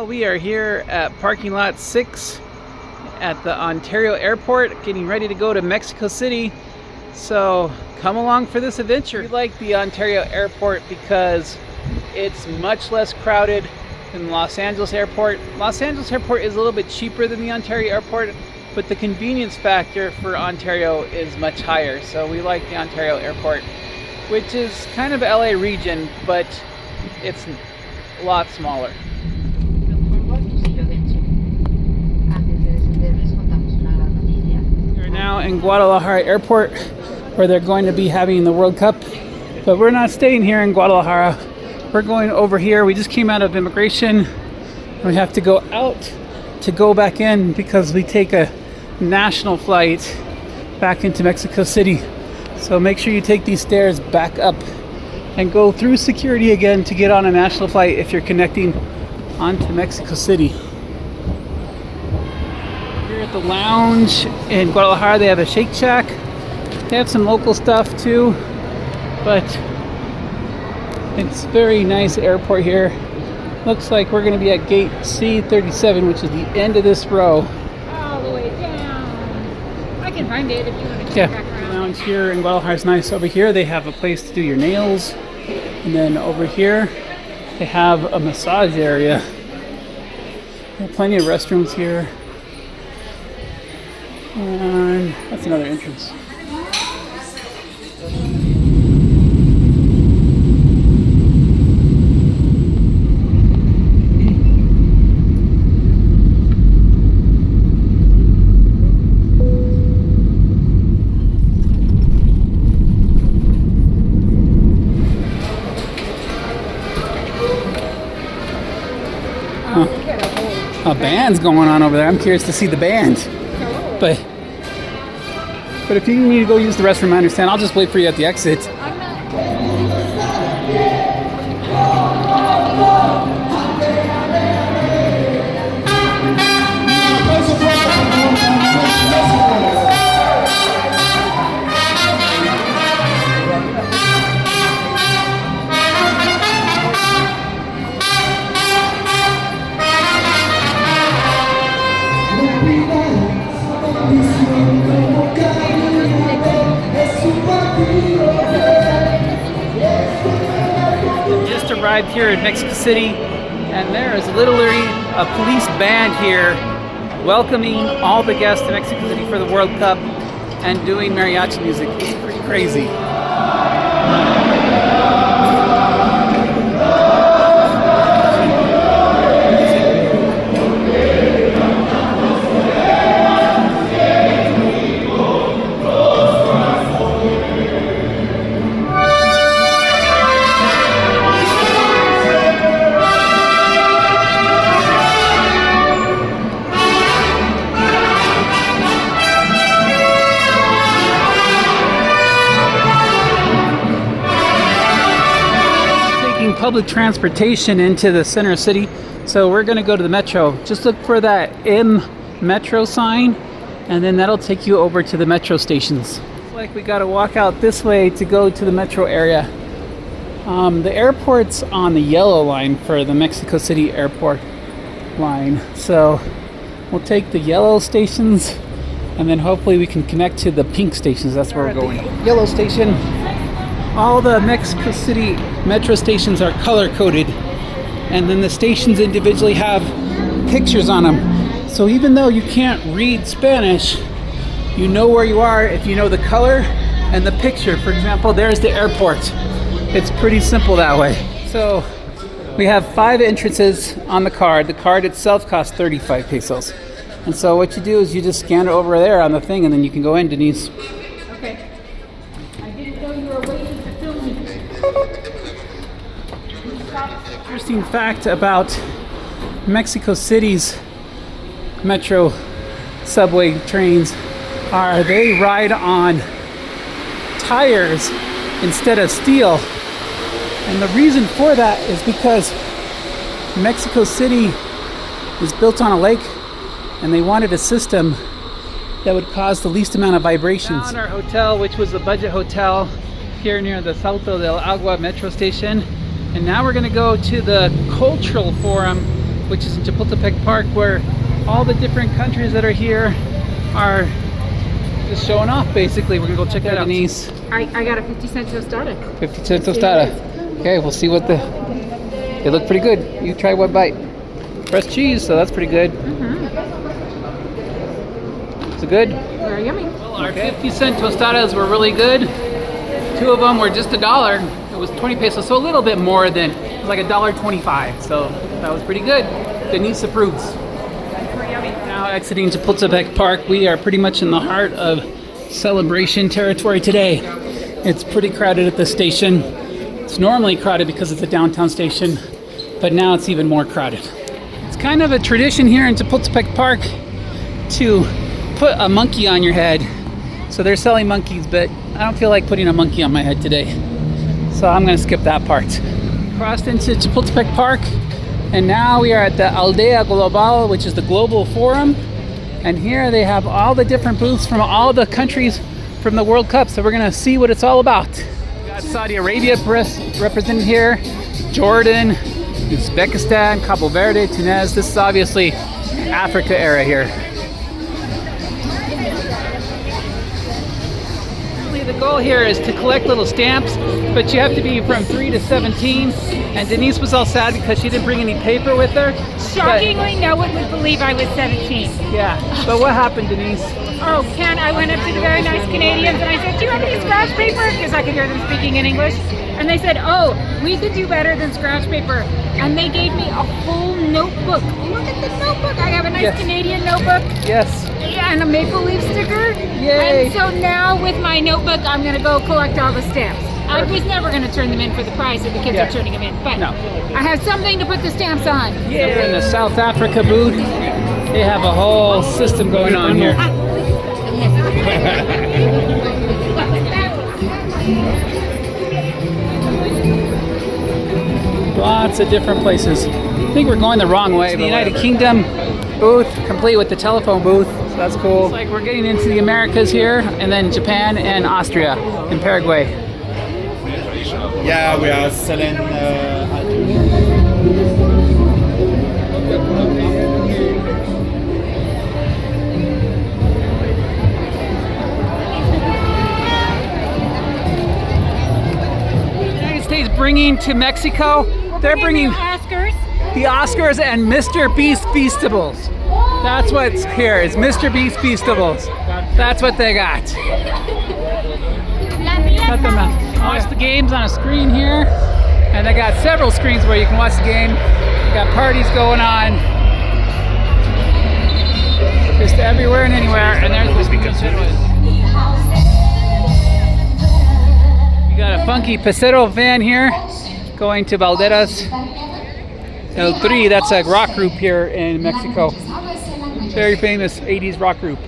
Well, we are here at parking lot 6 at the Ontario Airport, getting ready to go to Mexico City. So come along for this adventure. We like the Ontario Airport because it's much less crowded than Los Angeles Airport. Los Angeles Airport is a little bit cheaper than the Ontario Airport, but the convenience factor for Ontario is much higher. So we like the Ontario Airport, which is kind of LA region, but it's a lot smaller. We're now in Guadalajara Airport, where they're going to be having the World Cup, but we're not staying here in Guadalajara. We're going over here. We just came out of immigration. We have to go out to go back in because we take a national flight back into Mexico City. So make sure you take these stairs back up and go through security again to get on a national flight if you're connecting onto Mexico City. Here at the lounge in Guadalajara, they have a Shake Shack. They have some local stuff too, but it's a very nice airport here. Looks like we're going to be at gate C37, which is the end of this row. All the way down. I can find it if you want to check back around. The lounge here in Guadalajara is nice. Over here they have a place to do your nails. And then over here they have a massage area. There are plenty of restrooms here. And that's another entrance. A band's going on over there. I'm curious to see the band. But if you need to go use the restroom, I understand. I'll just wait for you at the exit. Just arrived here in Mexico City, and there is literally a police band here welcoming all the guests to Mexico City for the World Cup and doing mariachi music. It's pretty crazy. Public transportation into the center city, so we're going to go to the metro. Just look for that M metro sign, and then that'll take you over to the metro stations. Looks like we got to walk out this way to go to the metro area. The airport's on the yellow line for the Mexico City airport line, so we'll take the yellow stations, and then hopefully we can connect to the pink stations. That's where we're going. Yellow station. All the Mexico City metro stations are color-coded, and then the stations individually have pictures on them. So even though you can't read Spanish, you know where you are if you know the color and the picture. For example, there's the airport. It's pretty simple that way. So we have 5 entrances on the card. The card itself costs 35 pesos. And so what you do is you just scan it over there on the thing, and then you can go in, Denise. Okay. I didn't know you were waiting to film me. Interesting fact about Mexico City's metro subway trains are they ride on tires instead of steel. And the reason for that is because Mexico City is built on a lake, and they wanted a system that would cause the least amount of vibrations. Found our hotel, which was a budget hotel here near the Salto del Agua metro station. And now we're going to go to the cultural forum which is in Chapultepec Park, where all the different countries that are here are just showing off, basically. We're gonna go check that out. Denise. I got a 50-cent tostada. 50 cent tostada. Okay, we'll see what they look pretty good. You try one bite. Fresh cheese, so that's pretty good. Is it good? Very yummy. Well, our 50-cent tostadas were really good. 2 of them were just $1. It was 20 pesos, so a little bit more than, it was like $1.25. So that was pretty good. Denise approves. Now exiting Chapultepec Park, we are pretty much in the heart of celebration territory today. It's pretty crowded at the station. It's normally crowded because it's a downtown station, but now it's even more crowded. It's kind of a tradition here in Chapultepec Park to put a monkey on your head. So they're selling monkeys, but I don't feel like putting a monkey on my head today. So I'm gonna skip that part. Crossed into Chapultepec Park, and now we are at the Aldea Global, which is the Global Forum. And here they have all the different booths from all the countries from the World Cup. So we're gonna see what it's all about. We got Saudi Arabia represented here, Jordan, Uzbekistan, Cabo Verde, Tunis. This is obviously Africa era here. The goal here is to collect little stamps, but you have to be from 3 to 17. And Denise was all sad because she didn't bring any paper with her. Shockingly, no one would believe I was 17. Yeah, but what happened, Denise? Oh, Ken, I went up to the very nice Canadians and I said, do you have any scratch paper? Because I could hear them speaking in English. And they said, oh, we could do better than scratch paper. And they gave me a full notebook. Look at the notebook. I have a nice Canadian notebook. Yes. Yeah, and a maple leaf sticker. Yay. And so now with my notebook, I'm going to go collect all the stamps. I was never going to turn them in for the price that the kids are turning them in. But I have something to put the stamps on. Yeah. In the South Africa booth, they have a whole system going on here. Lots of different places. I think we're going the wrong way. The United Kingdom booth, complete with the telephone booth. So that's cool. It's like we're getting into the Americas here, and then Japan and Austria and Paraguay. Yeah, we are selling United States bringing to Mexico. They're bringing the Oscars and Mr. Beast Feastables. That's what's here. It's Mr. Beast Feastables. That's what they got. Cut them out. Watch the games on a screen here, and they got several screens where you can watch the game. They got parties going on, just everywhere and anywhere. And there's the speakers. You got a funky Pasero van here, going to Valderas El Tri. That's a rock group here in Mexico. Very famous 80s rock group.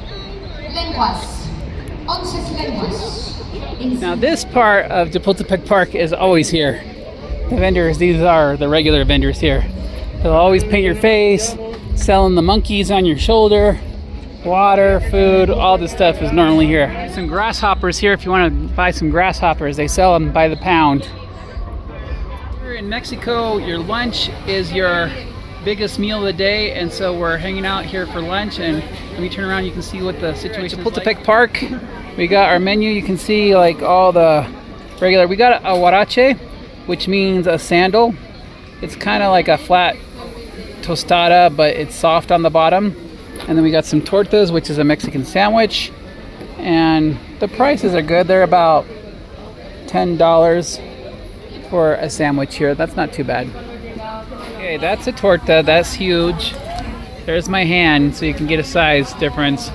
Now this part of Chapultepec Park is always here. The vendors, these are the regular vendors here. They'll always paint your face, selling the monkeys on your shoulder, water, food, all this stuff is normally here. Some grasshoppers here if you want to buy some grasshoppers. They sell them by the pound. Here in Mexico, your lunch is your biggest meal of the day, and so we're hanging out here for lunch, and when you turn around you can see what the situation is like. Chapultepec Park. We got our menu. You can see like all the regular. We got a huarache, which means a sandal. It's kind of like a flat tostada, but it's soft on the bottom. And then we got some tortas, which is a Mexican sandwich. And the prices are good. They're about $10 for a sandwich here. That's not too bad. Okay, that's a torta. That's huge. There's my hand, so you can get a size difference.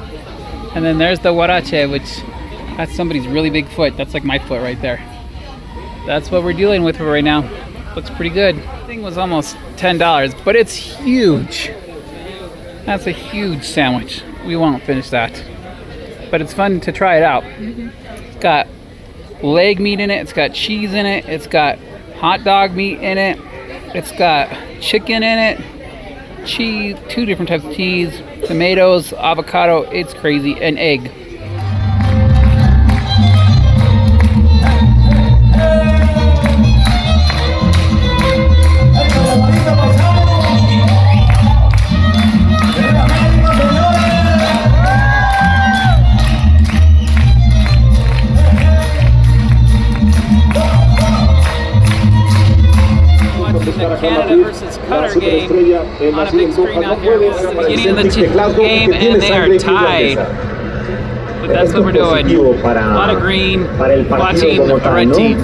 And then there's the huarache, which that's somebody's really big foot. That's like my foot right there. That's what we're dealing with right now. Looks pretty good. The thing was almost $10, but it's huge. That's a huge sandwich. We won't finish that. But it's fun to try it out. It's got leg meat in it. It's got cheese in it. It's got hot dog meat in it. It's got chicken in it. Cheese, 2 different types of cheese, tomatoes, avocado, it's crazy, and egg. on a big screen out here. This is the beginning of the game, and they are tied. But that's what we're doing. A lot of green, watching the red team.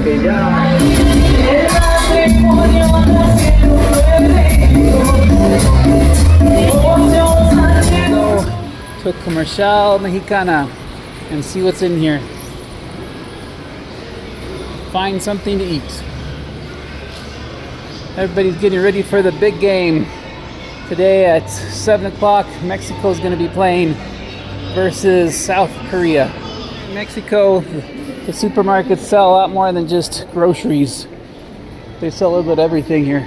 So, to Commercial Mexicana and see what's in here. Find something to eat. Everybody's getting ready for the big game. Today at 7 o'clock, Mexico's going to be playing versus South Korea. In Mexico, the supermarkets sell a lot more than just groceries. They sell a little bit of everything here.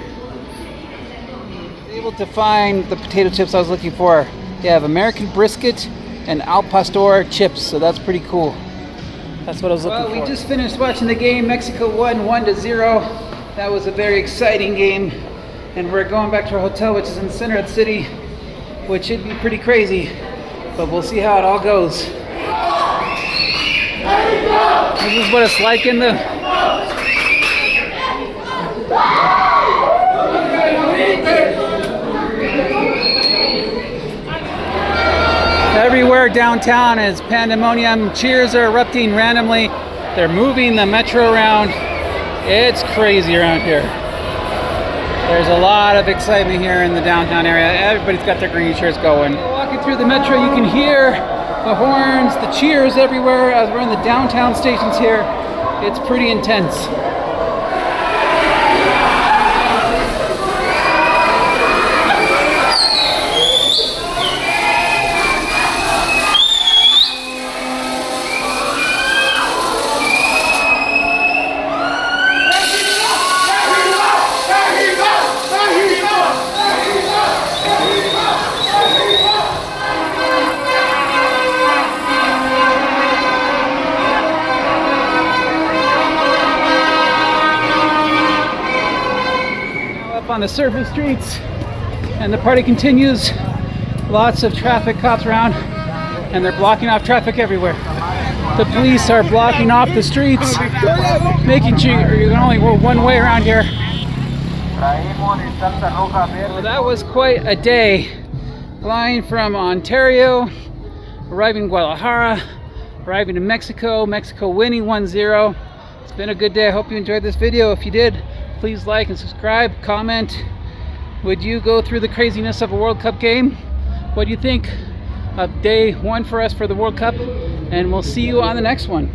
Able to find the potato chips I was looking for. They have American brisket and al pastor chips, so that's pretty cool. That's what I was looking for. We just finished watching the game. Mexico won 1-0. That was a very exciting game, and we're going back to our hotel, which is in the center of the city, which should be pretty crazy, but we'll see how it all goes. This is what it's like in the everywhere downtown is pandemonium. Cheers are erupting randomly. They're moving the metro around. It's crazy around here. There's a lot of excitement here in the downtown area. Everybody's got their green shirts going. Walking through the metro, you can hear the horns, the cheers everywhere as we're in the downtown stations here. It's pretty intense. On the surface streets, and the party continues. Lots of traffic cops around, and they're blocking off traffic everywhere. The police are blocking off the streets, making sure you can only go one way around here. Well, that was quite a day. Flying from Ontario, arriving in Guadalajara, arriving in Mexico, Mexico winning 1-0. It's been a good day. I hope you enjoyed this video. If you did, please like and subscribe, comment. Would you go through the craziness of a World Cup game? What do you think of day one for us for the World Cup? And we'll see you on the next one.